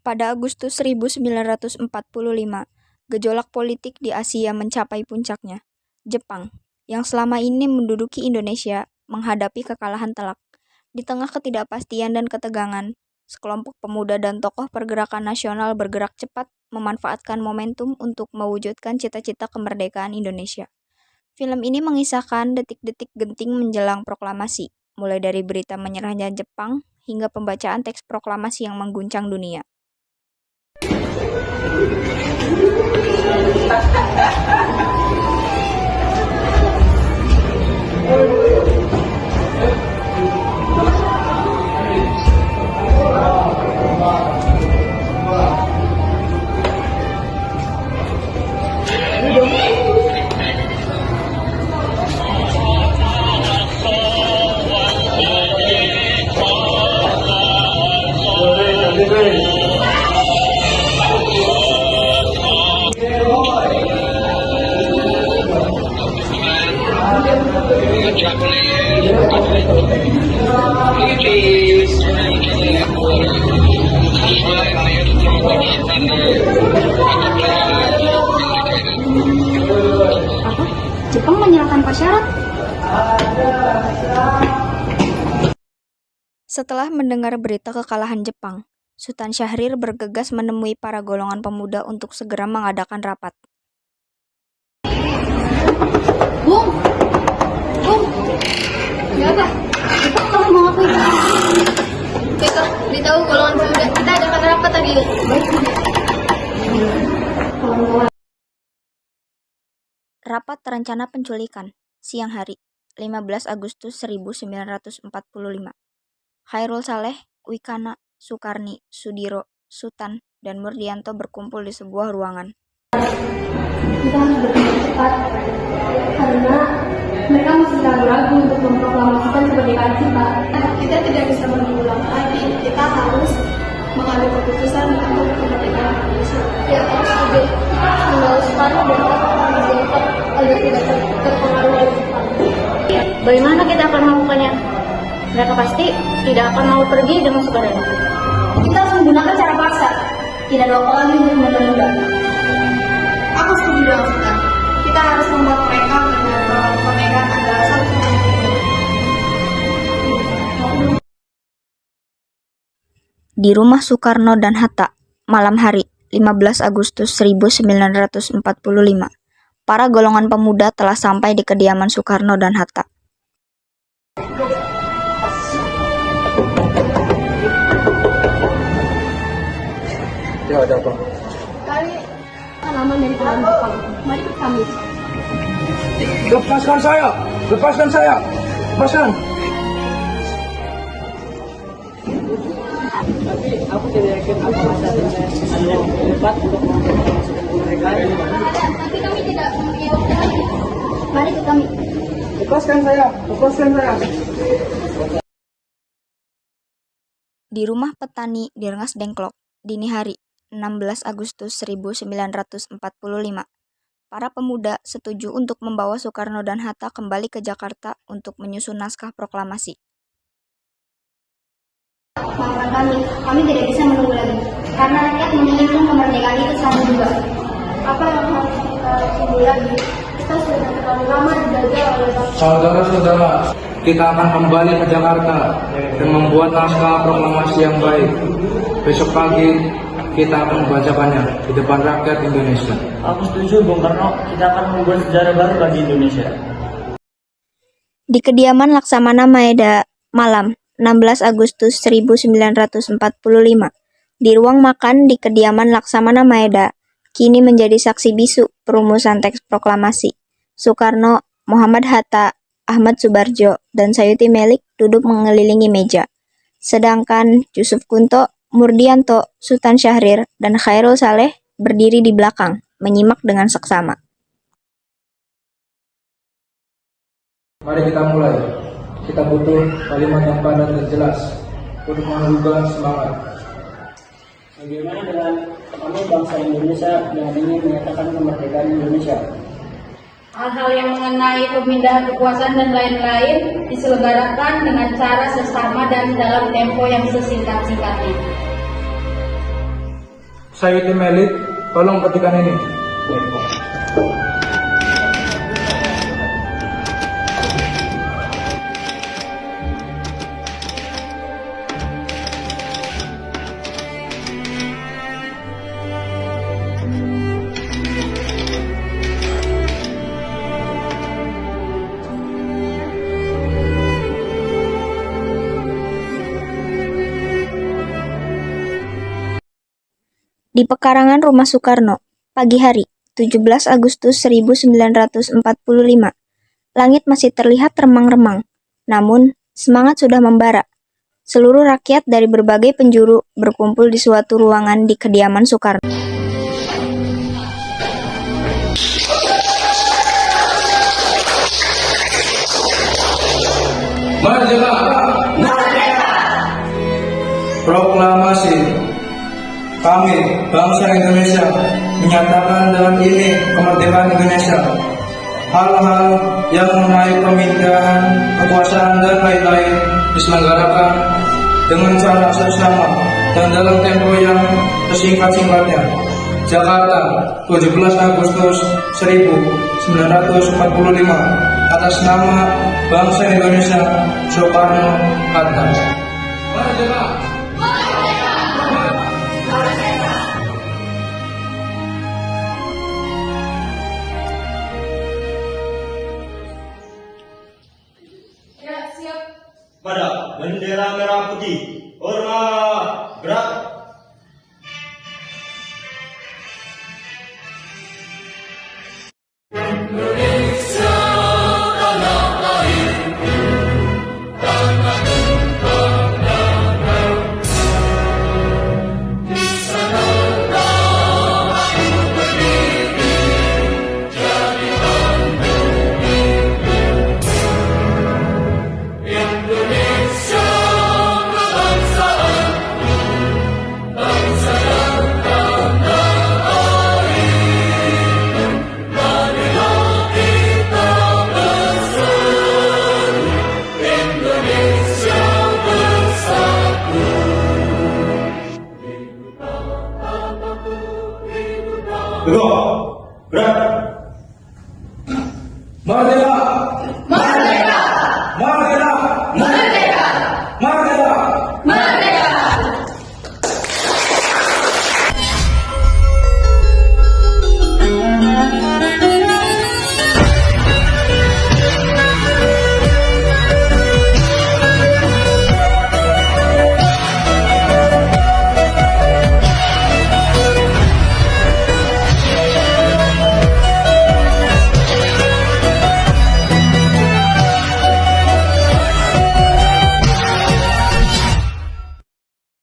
Pada Agustus 1945, gejolak politik di Asia mencapai puncaknya. Jepang, yang selama ini menduduki Indonesia, menghadapi kekalahan telak. Di tengah ketidakpastian dan ketegangan, sekelompok pemuda dan tokoh pergerakan nasional bergerak cepat memanfaatkan momentum untuk mewujudkan cita-cita kemerdekaan Indonesia. Film ini mengisahkan detik-detik genting menjelang proklamasi, mulai dari berita menyerahnya Jepang hingga pembacaan teks proklamasi yang mengguncang dunia. Jepang menyerahkan pasyarat. Setelah mendengar berita kekalahan Jepang, Sultan Syahrir bergegas menemui para golongan pemuda untuk segera mengadakan rapat. Bung, kenapa? Jepang telah mengakui. Kita beritahu golongan pemuda kita adakan rapat tadi. Rapat terencana penculikan, siang hari, 15 Agustus 1945. Khairul Saleh, Wikana, Sukarni, Sudiro, Sutan, dan Murdianto berkumpul di sebuah ruangan. Kita harus bertindak cepat karena mereka masih ragu-ragu untuk memproklamasikan kemerdekaan kita. Kita tidak bisa menunggu lagi. Kita harus mengambil keputusan untuk kemerdekaan Indonesia. Ya, harus setuju. Meneruskan dan agar tidak terpengaruh oleh Jepang. Bagaimana kita akan melakukannya? Mereka pasti tidak akan mau pergi dengan sukarela. Kita harus menggunakan cara paksa. Tidak ada waktu lagi untuk menunda. Aku setuju dengan Sultan. Kita harus membuat mereka mendengar bahwa kemerdekaan adalah satu. Di rumah Soekarno dan Hatta, malam hari, 15 Agustus 1945, para golongan pemuda telah sampai di kediaman Soekarno dan Hatta. Ya, ada apa? Kali halaman dari Tuhan Jepang. Mari kami. Lepaskan saya! Lepaskan saya! Lepaskan! Tapi aku tidak yakin apakah saat ini ada yang tepat untuk mempromosikan kemerdekaan. Tapi kami tidak mempunyai waktu lagi. Mari ke kami. Lepaskan saya! Lepaskan saya! Di rumah petani di Rengas Dengklok, dini hari, 16 Agustus 1945, para pemuda setuju untuk membawa Soekarno dan Hatta kembali ke Jakarta untuk menyusun naskah proklamasi. Maafkan kami tidak bisa menunggu lagi. Karena rakyat menginginkan kemerdekaan itu sama juga. Apa yang harus kita tunggu lagi? Kita sudah terlalu lama dijajah oleh bangsa. Saudara-saudara, kita akan kembali ke Jakarta dan membuat naskah proklamasi yang baik. Besok pagi kita akan membacakannya di depan rakyat Indonesia. Aku setuju, Bung Karno. Kita akan membuat sejarah baru bagi Indonesia. Di kediaman Laksamana Maeda, malam, 16 Agustus 1945, di ruang makan di kediaman Laksamana Maeda, kini menjadi saksi bisu perumusan teks proklamasi. Soekarno, Muhammad Hatta, Ahmad Subarjo, dan Sayuti Melik duduk mengelilingi meja. Sedangkan Yusuf Kunto, Murdianto, Sultan Syahrir, dan Khairul Saleh berdiri di belakang, menyimak dengan seksama. Mari kita mulai. Kita butuh kalimat yang padat dan jelas untuk menggugah semangat. Bagaimana dengan kami bangsa Indonesia yang ingin menyatakan kemerdekaan Indonesia? Hal-hal yang mengenai pemindahan kekuasaan dan lain-lain diselenggarakan dengan cara sesama dan dalam tempo yang sesingkat-singkatnya. Saya tim elit, tolong petikan ini. Di pekarangan rumah Soekarno, pagi hari, 17 Agustus 1945. Langit masih terlihat remang-remang, namun semangat sudah membara. Seluruh rakyat dari berbagai penjuru berkumpul di suatu ruangan di kediaman Soekarno. Merdeka! Proklamasi. Kami, bangsa Indonesia, menyatakan dengan ini kemerdekaan Indonesia. Hal-hal yang mengenai pemindahan kekuasaan dan lain-lain diselenggarakan dengan cara seksama dan dalam tempo yang sesingkat-singkatnya. Jakarta, 17 Agustus 1945, atas nama bangsa Indonesia, Soekarno-Hatta. Merdeka! Pada bendera merah putih, hormat, gerak. Gerak, gerak.